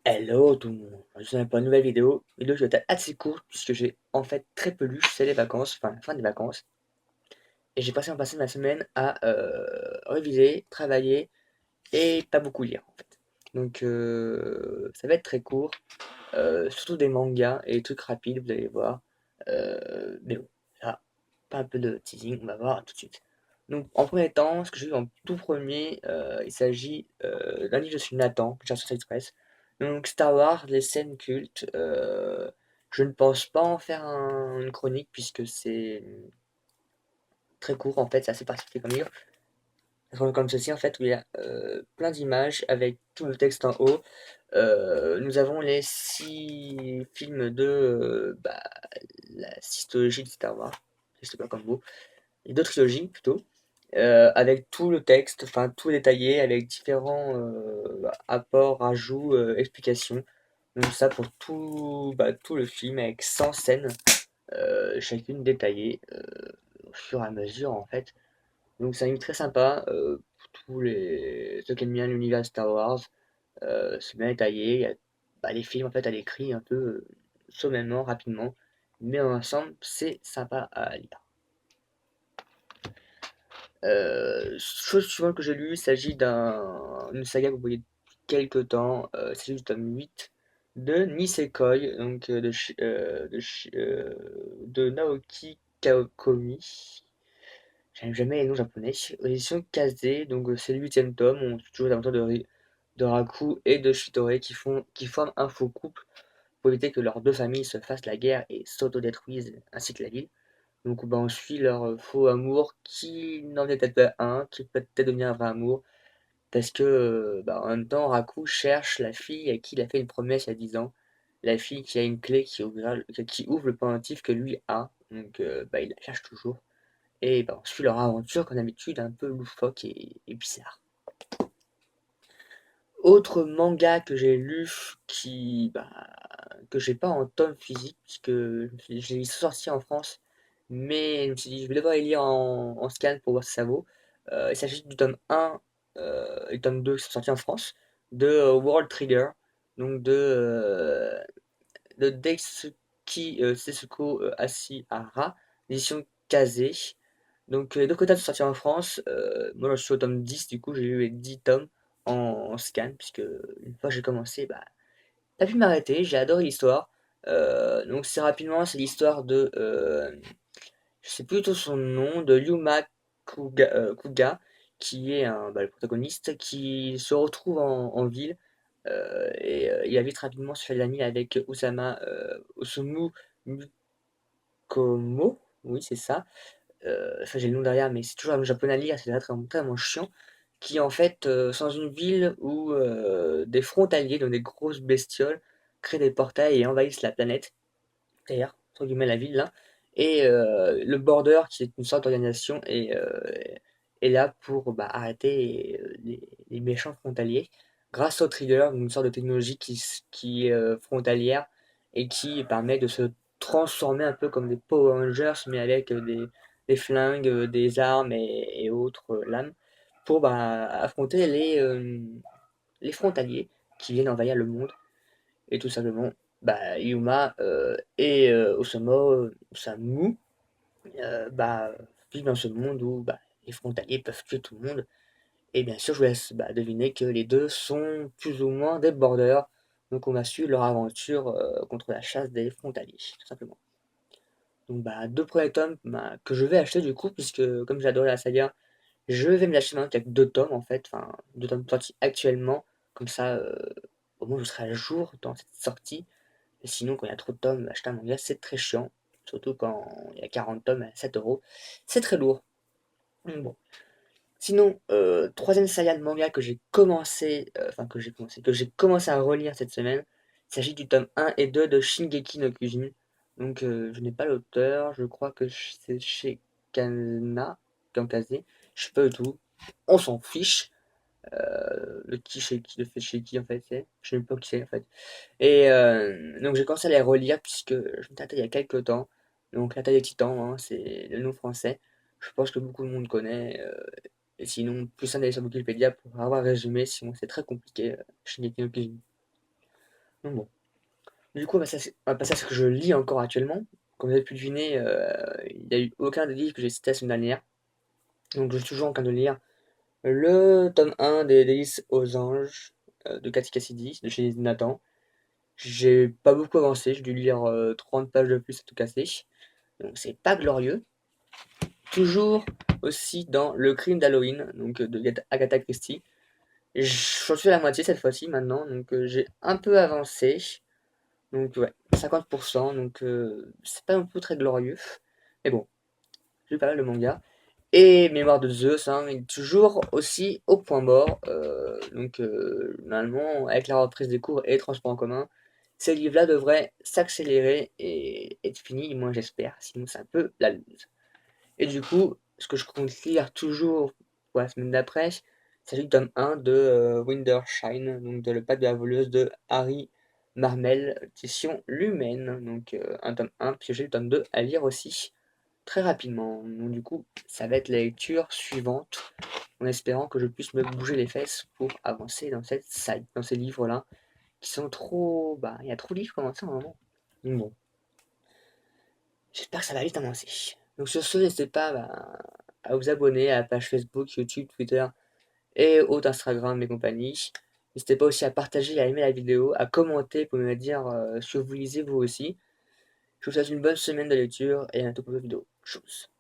Hello tout le monde, je suis pour une nouvelle vidéo qui va être assez courte puisque j'ai en fait très peu lu, c'est les vacances, enfin la fin des vacances, et j'ai passé ma semaine à réviser, travailler et pas beaucoup lire en fait. Donc ça va être très court, surtout des mangas et des trucs rapides, vous allez voir. Mais bon, là, pas un peu de teasing, on va voir tout de suite. Donc en premier temps, ce que j'ai vu en tout premier, il s'agit d'un livre de celui Nathan, que j'ai reçu sur Express. Donc Star Wars, les scènes cultes. Je ne pense pas en faire une chronique puisque c'est très court en fait, c'est assez particulier comme livre. Comme ceci en fait, où il y a plein d'images avec tout le texte en haut. Nous avons les 6 films de la systologie de Star Wars, je sais pas comme mot, les 2 trilogies plutôt, avec tout le texte, enfin tout détaillé, avec différents apports, rajouts, explications. Donc ça pour tout le film avec 100 scènes, chacune détaillée au fur et à mesure en fait. Donc c'est un livre très sympa pour tous ceux qui aiment bien l'univers Star Wars. C'est bien détaillé, il y a les films en fait à l'écrit un peu sommairement, rapidement, mais ensemble c'est sympa à lire. Chose suivante que j'ai lue, il s'agit d'une saga que vous voyez depuis quelques temps, il s'agit du tome 8 de Nisekoi, donc de Naoki Kaokomi. J'aime jamais les noms japonais. Aux éditions Kazé, donc c'est le huitième tome. On suit toujours les aventures de Raku et de Shitore qui forment un faux couple pour éviter que leurs deux familles se fassent la guerre et s'autodétruisent, ainsi que la ville. Donc on suit leur faux amour qui n'en est peut-être pas un, qui peut peut-être devenir un vrai amour. Parce que en même temps, Raku cherche la fille à qui il a fait une promesse il y a 10 ans. La fille qui a une clé qui ouvre le pendentif que lui a. Donc il la cherche toujours. Et on suit leur aventure comme d'habitude un peu loufoque et bizarre. Autre manga que j'ai lu que j'ai pas en tome physique puisque je l'ai sorti en France, mais je me suis dit je vais devoir les lire en scan pour voir si ça vaut. Il s'agit du tome 1 et tome 2 qui sont sortis en France de World Trigger, donc de Daisuke Setsuko Asihara, édition Kazé. Donc les deux quotas sont sortis en France. Moi je suis au tome 10, du coup j'ai eu les 10 tomes en scan, puisque une fois que j'ai commencé, pas pu m'arrêter, j'ai adoré l'histoire. Donc c'est rapidement, c'est l'histoire je sais plus du tout son nom, de Yuma Kuga, qui est le protagoniste, qui se retrouve en ville, il habite rapidement se fait l'ami avec Osamu Mukomo, oui c'est ça. Enfin, j'ai le nom derrière, mais c'est toujours un japonais à lire, c'est vraiment chiant. Qui en fait, sont dans une ville où des frontaliers, donc des grosses bestioles, créent des portails et envahissent la planète, Terre, entre guillemets la ville là. Et le Border, qui est une sorte d'organisation, est là pour arrêter les méchants frontaliers grâce au Trigger, une sorte de technologie qui est frontalière et qui permet de se transformer un peu comme des Power Rangers, mais avec des flingues, des armes et autres lames pour affronter les frontaliers qui viennent envahir le monde. Et tout simplement, Yuma et Osamu vivent dans ce monde où les frontaliers peuvent tuer tout le monde. Et bien sûr, je vous laisse deviner que les deux sont plus ou moins des borders. Donc on va suivre leur aventure contre la chasse des frontaliers, tout simplement. Donc deux premiers tomes que je vais acheter du coup, puisque comme j'ai adoré la saga, je vais me l'acheter maintenant qu'il n'y a que deux tomes en fait, enfin deux tomes sortis actuellement. Comme ça, au moins je serai à jour dans cette sortie. Et sinon, quand il y a trop de tomes, acheter un manga, c'est très chiant. Surtout quand il y a 40 tomes à 7 euros. C'est très lourd. Bon. Sinon, troisième saga de manga que j'ai commencé, que j'ai commencé à relire cette semaine, il s'agit du tome 1 et 2 de Shingeki no Kyojin. Donc, je n'ai pas l'auteur, je crois que c'est chez Kankase, je sais pas du tout, on s'en fiche. Le fait chez qui en fait c'est, je sais même pas qui c'est en fait. Et donc j'ai commencé à les relire puisque je me tâtais il y a quelques temps. Donc La taille des titans, hein, c'est le nom français. Je pense que beaucoup de monde connaît. Et sinon, plus simple d'aller sur Wikipédia pour avoir un résumé, sinon c'est très compliqué. Shingeki no Kyojin. Donc bon. Du coup, on va passer à ce que je lis encore actuellement. Comme vous avez pu deviner, il n'y a eu aucun des livres que j'ai cités la semaine dernière. Donc je suis toujours en train de lire le tome 1 des Délices aux anges de Cathy Cassidy, de chez Nathan. J'ai pas beaucoup avancé, j'ai dû lire 30 pages de plus à tout casser. Donc c'est pas glorieux. Toujours aussi dans Le crime d'Halloween, donc de Agatha Christie. J'en suis à la moitié cette fois-ci maintenant, donc j'ai un peu avancé. Donc ouais, 50%, donc c'est pas non plus très glorieux. Mais bon, j'ai pas mal de manga. Et Mémoire de Zeus, hein, il est toujours aussi au point mort. Donc normalement, avec la reprise des cours et les transports en commun, ces livres-là devraient s'accélérer et être finis, moi j'espère, sinon c'est un peu la loose. Et du coup, ce que je compte lire toujours pour la semaine d'après, c'est le tome 1 de Wintershine, donc de Le Pacte de la voleuse de Harry Marmel, édition Lumen. Donc un tome 1, puis j'ai le tome 2 à lire aussi très rapidement. Donc du coup, ça va être la lecture suivante, en espérant que je puisse me bouger les fesses pour avancer dans cette salle, dans ces livres-là, qui sont trop... Bah, il y a trop de livres comme ça en moment. Donc bon, j'espère que ça va vite avancer. Donc sur ce, n'hésitez pas bah, à vous abonner à la page Facebook, YouTube, Twitter et autres Instagram et compagnie. N'hésitez pas aussi à partager, à aimer la vidéo, à commenter pour me dire ce que vous lisez vous aussi. Je vous souhaite une bonne semaine de lecture et à bientôt pour une vidéo. Tchuss.